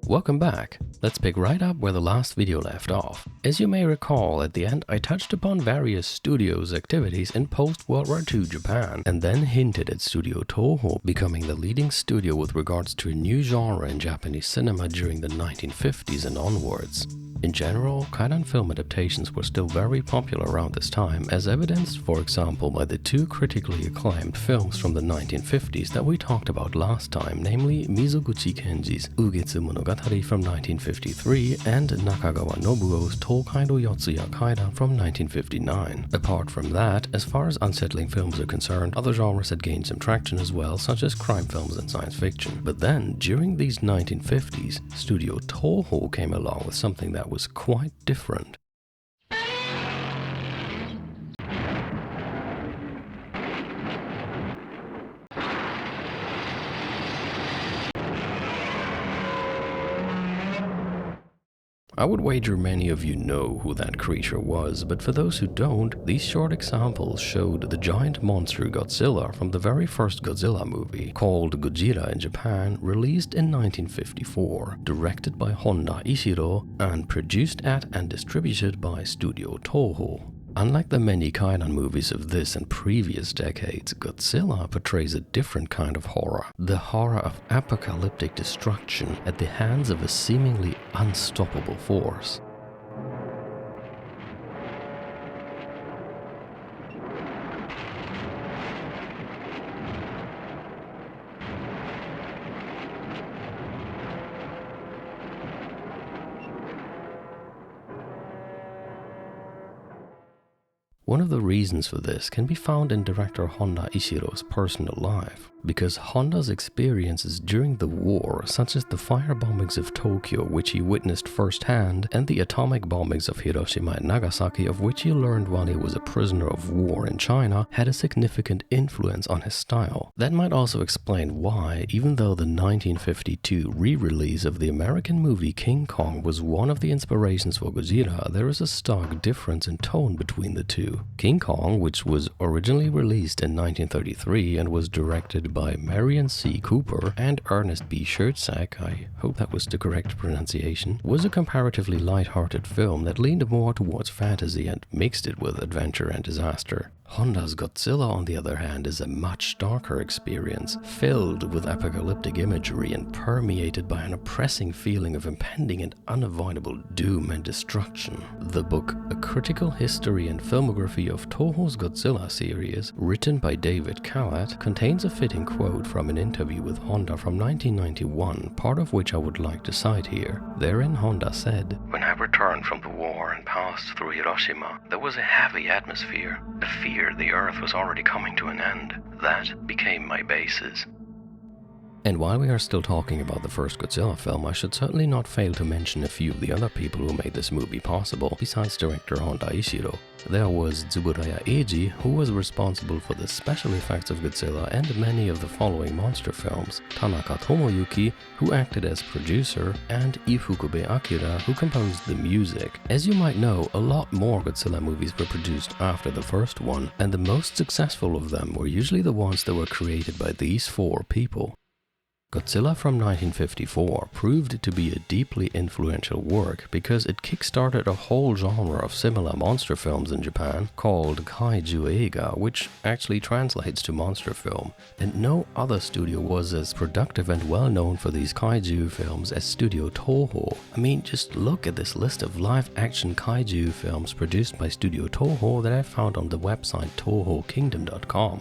Welcome back. Let's pick right up where the last video left off. As you may recall, at the end I touched upon various studios' activities in post-World War II Japan, and then hinted at Studio Toho becoming the leading studio with regards to a new genre in Japanese cinema during the 1950s and onwards. In general, kaidan film adaptations were still very popular around this time, as evidenced, for example, by the two critically acclaimed films from the 1950s that we talked about last time, namely Mizoguchi Kenji's Ugetsu Monogatari from 1953 and Nakagawa Nobuo's Tokaido Yotsuya Kaidan from 1959. Apart from that, as far as unsettling films are concerned, other genres had gained some traction as well, such as crime films and science fiction. But then, during these 1950s, Studio Toho came along with something that was quite different. I would wager many of you know who that creature was, but for those who don't, these short examples showed the giant monster Godzilla from the very first Godzilla movie, called Gojira in Japan, released in 1954, directed by Honda Ishiro, and produced at and distributed by Studio Toho. Unlike the many kaidan movies of this and previous decades, Godzilla portrays a different kind of horror. The horror of apocalyptic destruction at the hands of a seemingly unstoppable force. One of the reasons for this can be found in director Honda Ishiro's personal life, because Honda's experiences during the war, such as the firebombings of Tokyo, which he witnessed firsthand, and the atomic bombings of Hiroshima and Nagasaki, of which he learned while he was a prisoner of war in China, had a significant influence on his style. That might also explain why, even though the 1952 re-release of the American movie King Kong was one of the inspirations for Gojira, there is a stark difference in tone between the two. King Kong, which was originally released in 1933 and was directed by Marion C. Cooper and Ernest B. Schertzak, I hope that was the correct pronunciation, was a comparatively light-hearted film that leaned more towards fantasy and mixed it with adventure and disaster. Honda's Godzilla, on the other hand, is a much darker experience, filled with apocalyptic imagery and permeated by an oppressing feeling of impending and unavoidable doom and destruction. The book, A Critical History and Filmography of Toho's Godzilla series, written by David Kalat, contains a fitting quote from an interview with Honda from 1991, part of which I would like to cite here. Therein Honda said, "When I returned from the war and passed through Hiroshima, there was a heavy atmosphere, a fear the Earth was already coming to an end. That became my basis." And while we are still talking about the first Godzilla film, I should certainly not fail to mention a few of the other people who made this movie possible, besides director Honda Ishiro. There was Tsuburaya Eiji, who was responsible for the special effects of Godzilla and many of the following monster films, Tanaka Tomoyuki, who acted as producer, and Ifukube Akira, who composed the music. As you might know, a lot more Godzilla movies were produced after the first one, and the most successful of them were usually the ones that were created by these four people. Godzilla from 1954 proved to be a deeply influential work because it kickstarted a whole genre of similar monster films in Japan called Kaiju Eiga, which actually translates to monster film, and no other studio was as productive and well known for these kaiju films as Studio Toho. I mean, just look at this list of live-action kaiju films produced by Studio Toho that I found on the website TohoKingdom.com.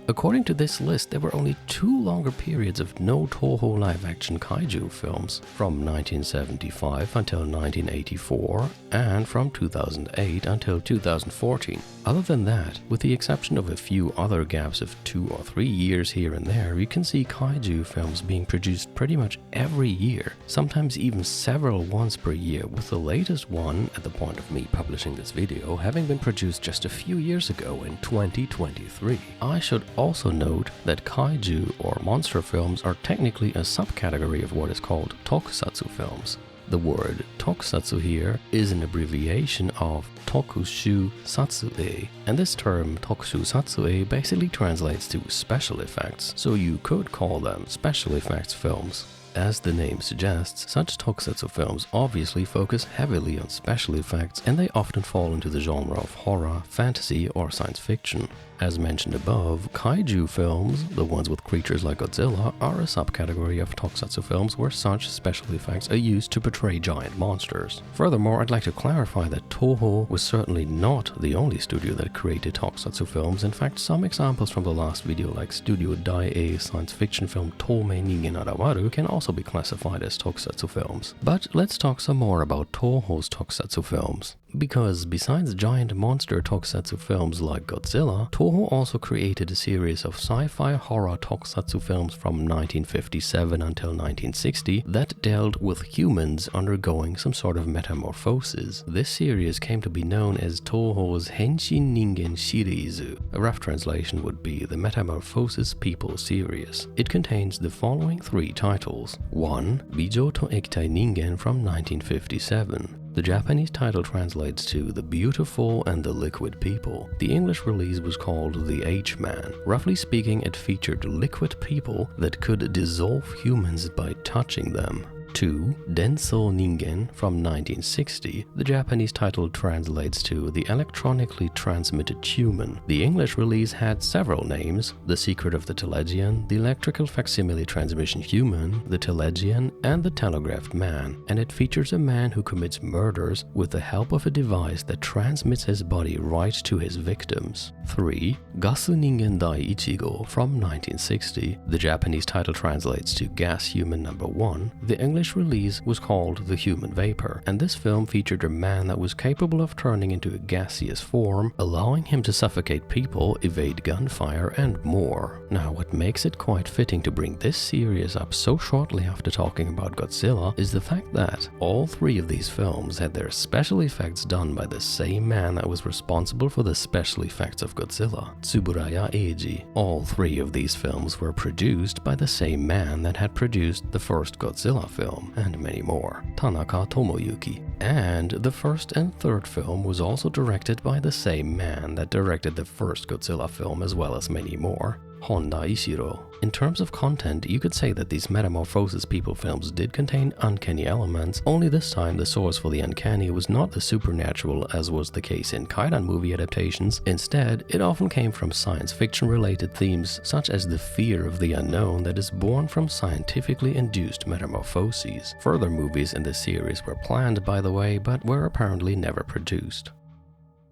According to this list, there were only 2 longer periods of no Toho live-action kaiju films, from 1975 until 1984, and from 2008 until 2014. Other than that, with the exception of a few other gaps of 2 or 3 years here and there, you can see kaiju films being produced pretty much every year, sometimes even several once per year, with the latest one, at the point of me publishing this video, having been produced just a few years ago in 2023. I should also note that kaiju or monster films are technically a subcategory of what is called tokusatsu films. The word tokusatsu here is an abbreviation of tokushu satsue, and this term tokushu satsue basically translates to special effects, so you could call them special effects films. As the name suggests, such tokusatsu films obviously focus heavily on special effects, and they often fall into the genre of horror, fantasy, or science fiction. As mentioned above, kaiju films, the ones with creatures like Godzilla, are a subcategory of tokusatsu films where such special effects are used to portray giant monsters. Furthermore, I'd like to clarify that Toho was certainly not the only studio that created tokusatsu films. In fact, some examples from the last video, like Studio Dai-Ei's science fiction film Toumei Ningen Arawaru, can also be classified as tokusatsu films. But let's talk some more about Toho's tokusatsu films. Because besides giant monster tokusatsu films like Godzilla, Toho also created a series of sci-fi horror tokusatsu films from 1957 until 1960 that dealt with humans undergoing some sort of metamorphosis. This series came to be known as Toho's Henshin Ningen Shirizu. A rough translation would be the Metamorphosis People series. It contains the following 3 titles. 1. Bijou to Ekitai Ningen from 1957. The Japanese title translates to The Beautiful and the Liquid People. The English release was called The H-Man. Roughly speaking, it featured liquid people that could dissolve humans by touching them. 2. Denso Ningen from 1960. The Japanese title translates to The Electronically Transmitted Human. The English release had several names: The Secret of the Telegian, The Electrical Facsimile Transmission Human, The Telegian, and The Telegraphed Man, and it features a man who commits murders with the help of a device that transmits his body right to his victims. 3. Gasu Ningen Dai Ichigo from 1960. The Japanese title translates to Gas Human Number 1. The English release was called The Human Vapor, and this film featured a man that was capable of turning into a gaseous form, allowing him to suffocate people, evade gunfire, and more. Now, what makes it quite fitting to bring this series up so shortly after talking about Godzilla is the fact that all 3 of these films had their special effects done by the same man that was responsible for the special effects of Godzilla, Tsuburaya Eiji. All 3 of these films were produced by the same man that had produced the first Godzilla film, and many more, Tanaka Tomoyuki. And the first and third film was also directed by the same man that directed the first Godzilla film, as well as many more, Honda Ishiro. In terms of content, you could say that these Metamorphosis People films did contain uncanny elements, only this time the source for the uncanny was not the supernatural as was the case in Kaidan movie adaptations. Instead, it often came from science fiction related themes such as the fear of the unknown that is born from scientifically induced metamorphoses. Further movies in the series were planned, by the way, but were apparently never produced.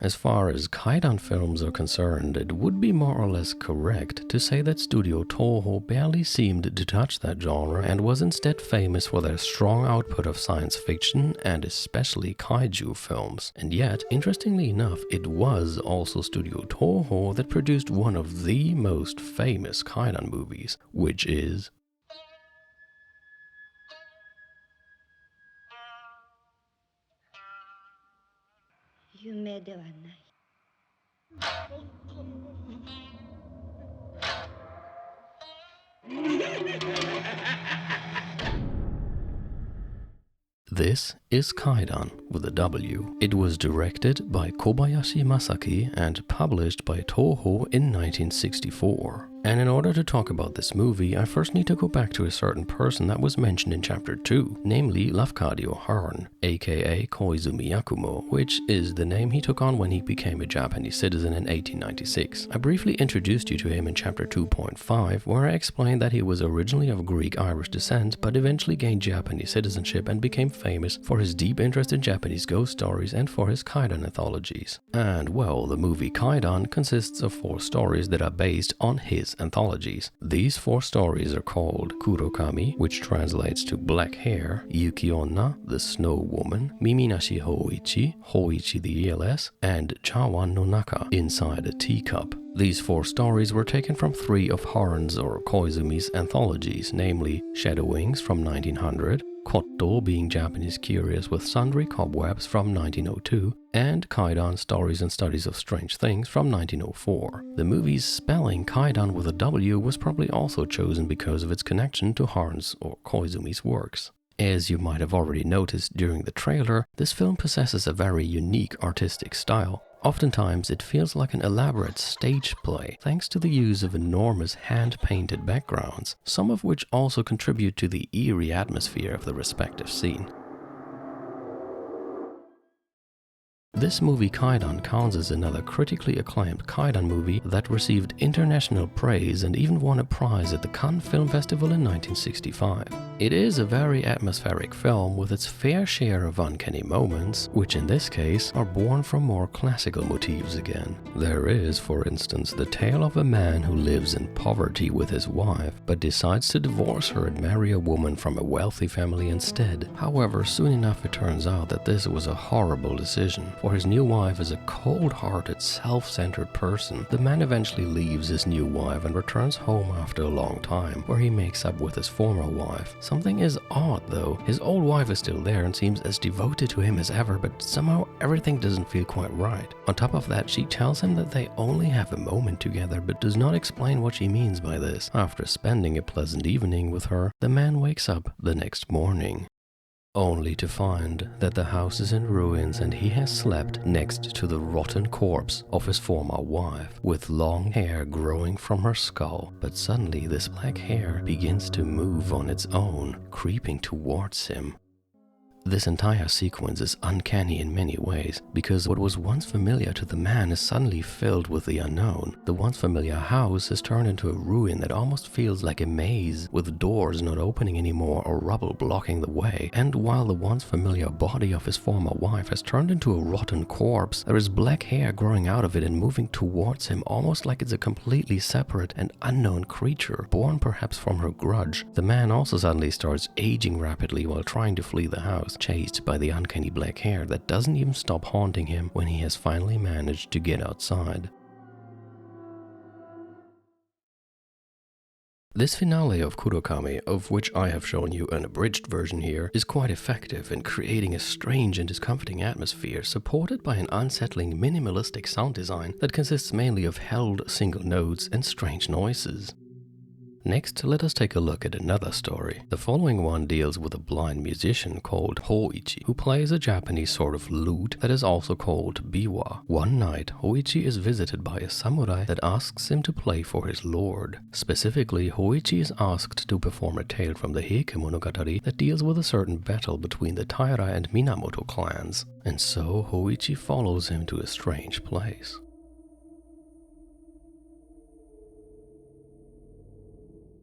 As far as Kaidan films are concerned, it would be more or less correct to say that Studio Toho barely seemed to touch that genre and was instead famous for their strong output of science fiction and especially kaiju films. And yet, interestingly enough, it was also Studio Toho that produced one of the most famous Kaidan movies, which is This is Kaidan with a W. It was directed by Kobayashi Masaki and published by Toho in 1964. And in order to talk about this movie, I first need to go back to a certain person that was mentioned in Chapter 2, namely Lafcadio Hearn, aka Koizumi Yakumo, which is the name he took on when he became a Japanese citizen in 1896. I briefly introduced you to him in Chapter 2.5, where I explained that he was originally of Greek-Irish descent, but eventually gained Japanese citizenship and became famous for his deep interest in Japanese ghost stories and for his Kaidan anthologies. And well, the movie Kaidan consists of 4 stories that are based on his anthologies. These 4 stories are called Kurokami, which translates to Black Hair, Yuki-onna, the Snow Woman, Mimi-nashi Hoichi, Hoichi the ELS, and Chawan no Naka, Inside a Teacup. These 4 stories were taken from 3 of Hearn's or Koizumi's anthologies, namely Shadow Wings from 1900, Kotto being Japanese Curious with Sundry Cobwebs from 1902, and Kaidan Stories and Studies of Strange Things from 1904. The movie's spelling Kaidan with a W was probably also chosen because of its connection to Hearn's or Koizumi's works. As you might have already noticed during the trailer, this film possesses a very unique artistic style. Oftentimes, it feels like an elaborate stage play, thanks to the use of enormous hand-painted backgrounds, some of which also contribute to the eerie atmosphere of the respective scene. This movie Kaidan counts as another critically acclaimed Kaidan movie that received international praise and even won a prize at the Cannes Film Festival in 1965. It is a very atmospheric film with its fair share of uncanny moments, which in this case are born from more classical motifs again. There is, for instance, the tale of a man who lives in poverty with his wife, but decides to divorce her and marry a woman from a wealthy family instead. However, soon enough it turns out that this was a horrible decision. For his new wife is a cold-hearted, self-centered person. The man eventually leaves his new wife and returns home after a long time, where he makes up with his former wife. Something is odd though. His old wife is still there and seems as devoted to him as ever, but somehow everything doesn't feel quite right. On top of that, she tells him that they only have a moment together, but does not explain what she means by this. After spending a pleasant evening with her, the man wakes up the next morning, only to find that the house is in ruins and he has slept next to the rotten corpse of his former wife, with long hair growing from her skull. But suddenly this black hair begins to move on its own, creeping towards him. This entire sequence is uncanny in many ways, because what was once familiar to the man is suddenly filled with the unknown. The once familiar house has turned into a ruin that almost feels like a maze, with doors not opening anymore or rubble blocking the way. And while the once familiar body of his former wife has turned into a rotten corpse, there is black hair growing out of it and moving towards him, almost like it's a completely separate and unknown creature, born perhaps from her grudge. The man also suddenly starts aging rapidly while trying to flee the house, chased by the uncanny black hair that doesn't even stop haunting him when he has finally managed to get outside. This finale of Kudokame, of which I have shown you an abridged version here, is quite effective in creating a strange and discomforting atmosphere supported by an unsettling minimalistic sound design that consists mainly of held single notes and strange noises. Next, let us take a look at another story. The following one deals with a blind musician called Hoichi, who plays a Japanese sort of lute that is also called biwa. One night, Hoichi is visited by a samurai that asks him to play for his lord. Specifically, Hoichi is asked to perform a tale from the Heike Monogatari that deals with a certain battle between the Taira and Minamoto clans. And so, Hoichi follows him to a strange place.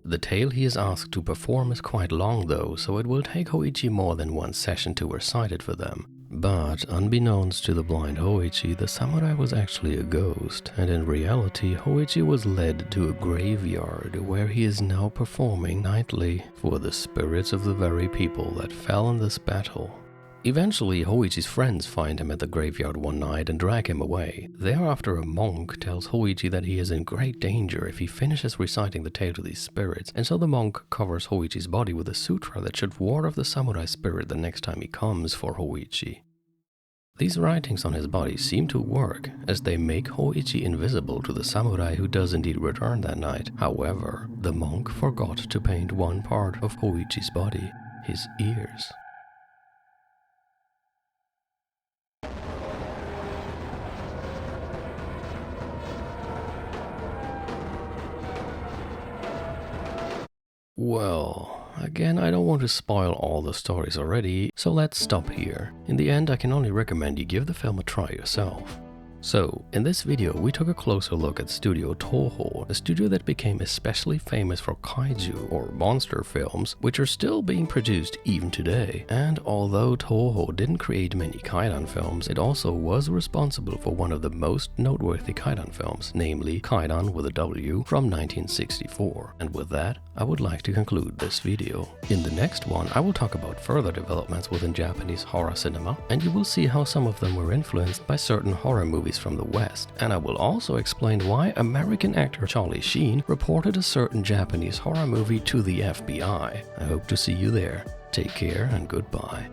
The tale he is asked to perform is quite long though, so it will take Hoichi more than one session to recite it for them. But unbeknownst to the blind Hoichi, the samurai was actually a ghost, and in reality Hoichi was led to a graveyard where he is now performing nightly for the spirits of the very people that fell in this battle. Eventually, Hoichi's friends find him at the graveyard one night and drag him away. Thereafter, a monk tells Hoichi that he is in great danger if he finishes reciting the tale to these spirits, and so the monk covers Hoichi's body with a sutra that should ward off the samurai spirit the next time he comes for Hoichi. These writings on his body seem to work, as they make Hoichi invisible to the samurai who does indeed return that night. However, the monk forgot to paint one part of Hoichi's body, his ears. Well, again, I don't want to spoil all the stories already, so let's stop here. In the end, I can only recommend you give the film a try yourself. So, in this video we took a closer look at Studio Toho, a studio that became especially famous for kaiju or monster films, which are still being produced even today. And although Toho didn't create many Kaidan films, it also was responsible for one of the most noteworthy Kaidan films, namely Kaidan with a W from 1964. And with that, I would like to conclude this video. In the next one, I will talk about further developments within Japanese horror cinema, and you will see how some of them were influenced by certain horror movies from the West, and I will also explain why American actor Charlie Sheen reported a certain Japanese horror movie to the FBI. I hope to see you there. Take care and goodbye.